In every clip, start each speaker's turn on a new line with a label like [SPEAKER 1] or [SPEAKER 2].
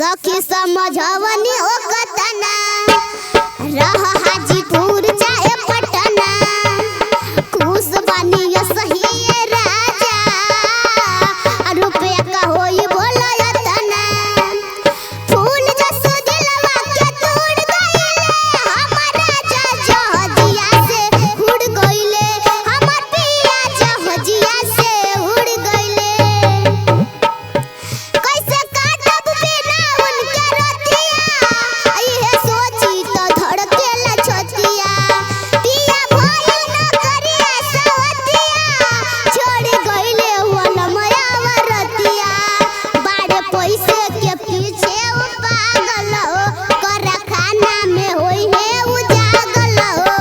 [SPEAKER 1] सखी समझवनी ओ कतना रह हाजीपुर चाहे पटना खुश बानी यो सही राजा रुपया का होई बोला यतना फूल जस दिलवा के तोड़ गइले हमर राजा जहजिया से उड़ गइले हमर पिया जहजिया से उड़ गइले कैसे काटब बिना उनके रतिया इहे सोची तो धड़केला छतिया पिया भइल न करिया सवतिया छोड़ गइले वलमया वरतिया बाड़े पैसे के पीछे वो पागल हो कर खाना में होई है उजागल हो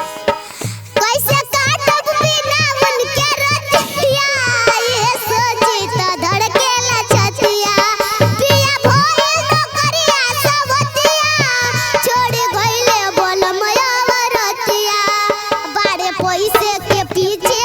[SPEAKER 1] कैसे काटब बिना उनके रतिया ये सोची तो धड़केला छतिया पिया भइल न करिया सवतिया छोड़ गइले बोलमया वरतिया बाड़े पैसे के पीछे